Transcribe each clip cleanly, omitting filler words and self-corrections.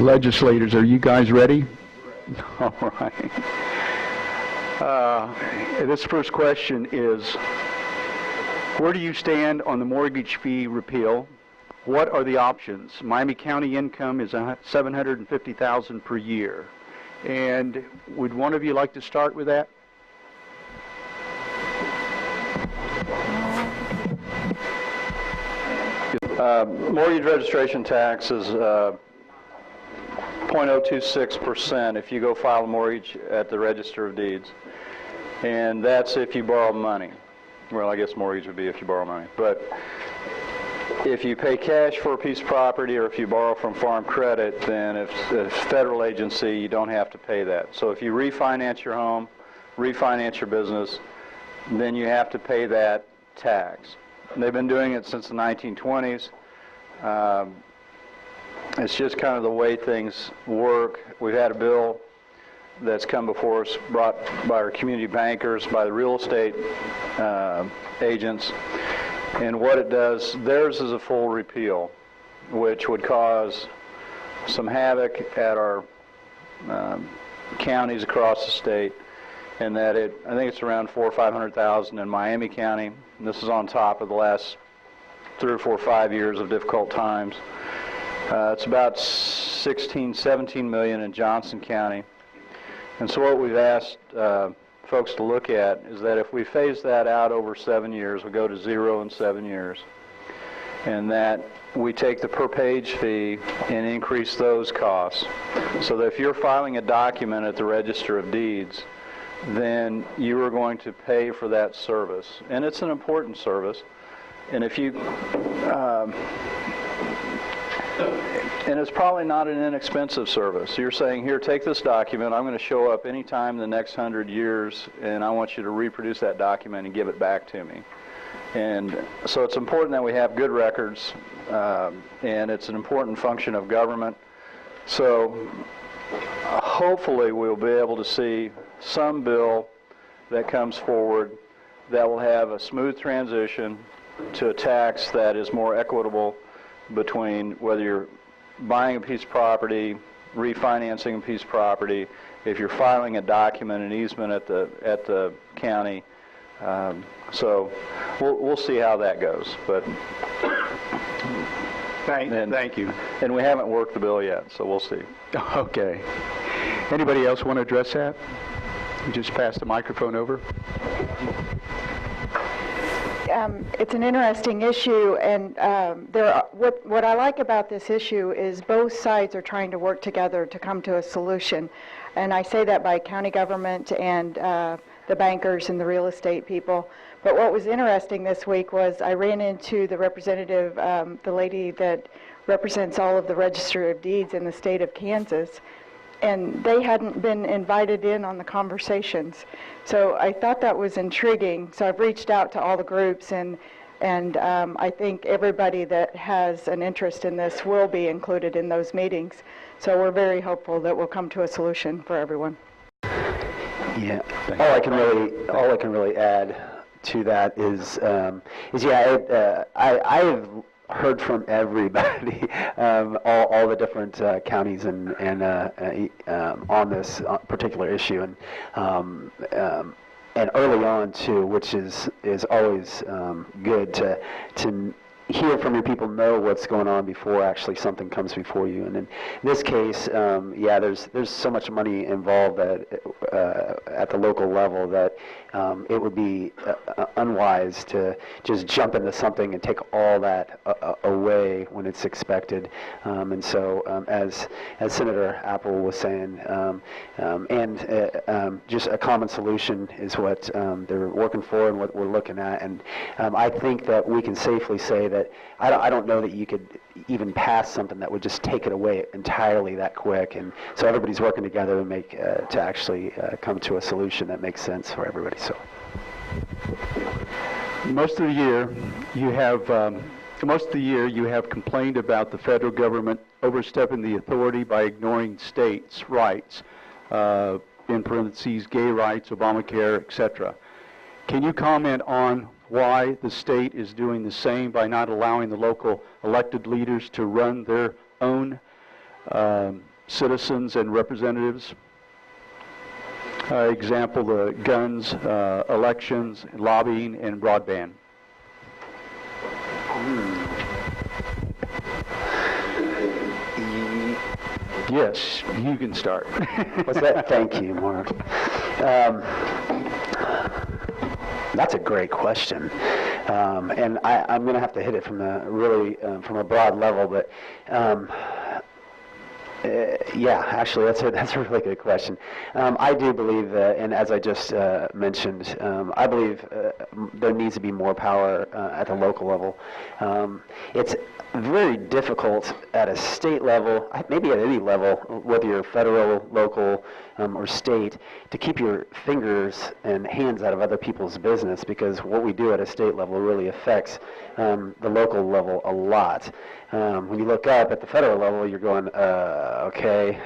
Legislators, are you guys ready? All right. This first question is, where do you stand on the mortgage fee repeal? What are the options? Miami County income is $750,000 per year. And would one of you like to start with that? Mortgage registration tax is 0.026% if you go file a mortgage at the Register of Deeds. And that's if you borrow money. Well, I guess mortgage would be if you borrow money. But if you pay cash for a piece of property or if you borrow from Farm Credit, then if it's a federal agency, you don't have to pay that. So if you refinance your home, refinance your business, then you have to pay that tax. And they've been doing it since the 1920s. It's just kind of the way things work. We've had a bill that's come before us, brought by our community bankers, by the real estate agents. And what it does, theirs is a full repeal, which would cause some havoc at our counties across the state. And that I think it's around 400,000 or 500,000 in Miami County. And this is on top of the last 3 or 4 or 5 years of difficult times. It's about 16, 17 million in Johnson County. And so what we've asked folks to look at is that if we phase that out over 7 years, we go to 0 in 7 years, and that we take the per page fee and increase those costs. So that if you're filing a document at the Register of Deeds, then you are going to pay for that service. And it's an important service. And if you, and it's probably not an inexpensive service. You're saying, here, take this document. I'm going to show up anytime in the next 100 years, and I want you to reproduce that document and give it back to me. And so it's important that we have good records, and it's an important function of government. So hopefully we'll be able to see some bill that comes forward that will have a smooth transition to a tax that is more equitable between whether you're buying a piece of property, refinancing a piece of property, if you're filing a document, an easement at the county. So we'll see how that goes. But Thank you. And we haven't worked the bill yet, so we'll see. Okay. Anybody else want to address that? You just pass the microphone over. It's an interesting issue, and what I like about this issue is both sides are trying to work together to come to a solution. And I say that by county government and the bankers and the real estate people. But what was interesting this week was I ran into the representative, the lady that represents all of the Register of Deeds in the state of Kansas, and they hadn't been invited in on the conversations. So I thought that was intriguing. So I've reached out to all the groups, and I think everybody that has an interest in this will be included in those meetings. So we're very hopeful that we'll come to a solution for everyone. Yeah, all I can really add to that is yeah, I've heard from everybody, all the different counties and on this particular issue, and early on too, which is always good to hear from your people, know what's going on before actually something comes before you. And in this case, yeah, there's so much money involved at the local level that it would be unwise to just jump into something and take all that away when it's expected. And so, as Senator Apple was saying, just a common solution is what they're working for and what we're looking at. And I think that we can safely say that I don't know that you could even pass something that would just take it away entirely that quick. And so everybody's working together to make to actually come to a solution that makes sense for everybody. So most of the year you have complained about the federal government overstepping the authority by ignoring states' rights, in parentheses, gay rights, Obamacare, etc. Can you comment on why the state is doing the same by not allowing the local elected leaders to run their own citizens and representatives. Example, the guns, elections, lobbying, and broadband. Yes, you can start. What's that? Thank you, Mark. That's a great question, and I'm going to have to hit it from a really from a broad level. But yeah, actually, that's a really good question. I do believe that, and as I just mentioned, I believe there needs to be more power at the local level. It's very difficult at a state level, maybe at any level, whether you're federal, local, or state, to keep your fingers and hands out of other people's business, because what we do at a state level really affects the local level a lot. When you look up at the federal level, you're going, okay,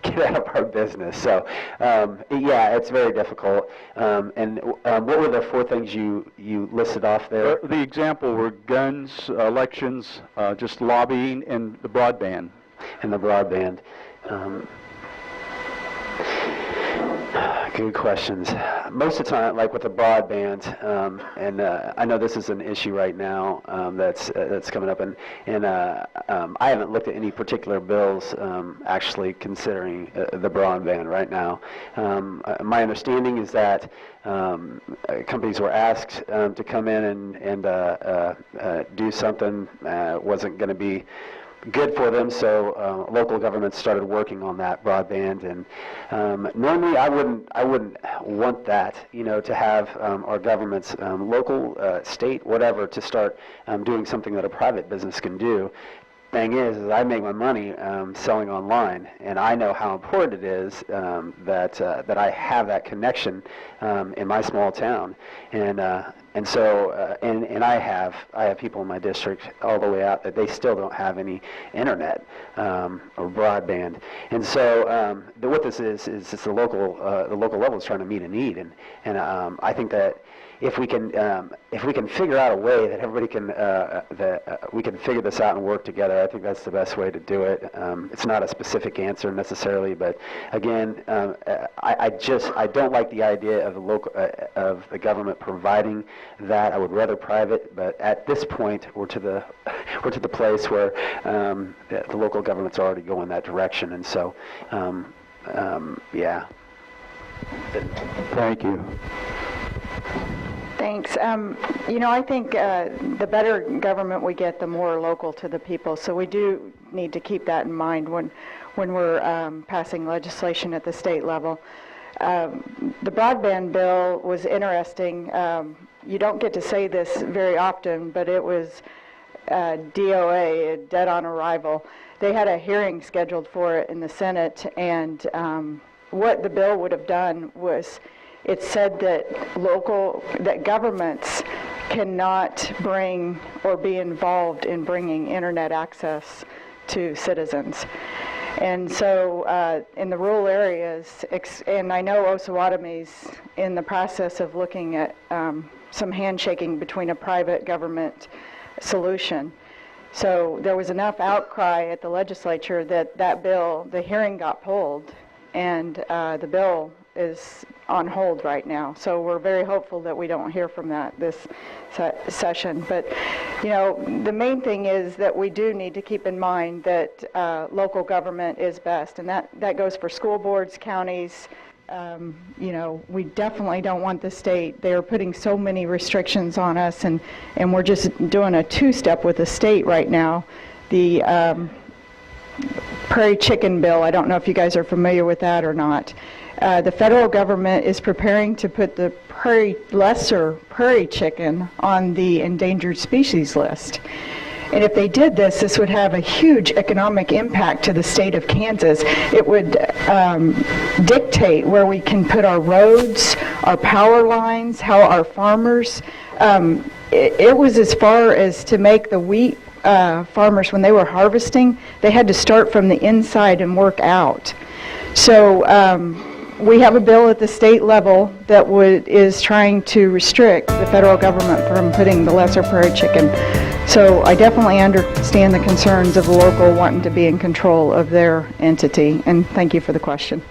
get out of our business. So, yeah, it's very difficult. And what were the 4 things you listed off there? The example were guns, elections, just lobbying, and the broadband. And the broadband. Good questions. Most of the time, like with the broadband, and I know this is an issue right now that's coming up, and I haven't looked at any particular bills actually considering the broadband right now. My understanding is that companies were asked to come in and do something, wasn't going to be good for them, so local governments started working on that broadband, and normally I wouldn't want that, to have our governments, local, state, whatever, to start doing something that a private business can do. Thing is I make my money selling online, and I know how important it is that I have that connection in my small town, and so I have people in my district all the way out that they still don't have any internet or broadband, and so what this is it's the local level is trying to meet a need, and I think that if we can figure out a way that everybody can we can figure this out and work together, I think that's the best way to do it. It's not a specific answer necessarily, but again, I don't like the idea of the local of the government providing that. I would rather private, but at this point we're to the place where the local government's already going that direction, and so yeah. Thank you. Thanks. I think the better government we get, the more local to the people. So we do need to keep that in mind when we're passing legislation at the state level. The broadband bill was interesting. You don't get to say this very often, but it was DOA, dead on arrival. They had a hearing scheduled for it in the Senate, and what the bill would have done was it said that governments cannot bring or be involved in bringing internet access to citizens. And so in the rural areas, and I know Osawatomie's in the process of looking at some handshaking between a private government solution. So there was enough outcry at the legislature that bill, the hearing got pulled, and the bill is on hold right now. So we're very hopeful that we don't hear from that this session. But, the main thing is that we do need to keep in mind that local government is best, and that goes for school boards, counties. We definitely don't want the state. They are putting so many restrictions on us, and we're just doing a two-step with the state right now. The prairie chicken bill, I don't know if you guys are familiar with that or not. The federal government is preparing to put the lesser prairie chicken on the endangered species list. And if they did this, this would have a huge economic impact to the state of Kansas. It would dictate where we can put our roads, our power lines, how our farmers, it was as far as to make the wheat farmers, when they were harvesting, they had to start from the inside and work out. So we have a bill at the state level that is trying to restrict the federal government from putting the lesser prairie chicken. So I definitely understand the concerns of the local wanting to be in control of their entity, and thank you for the question.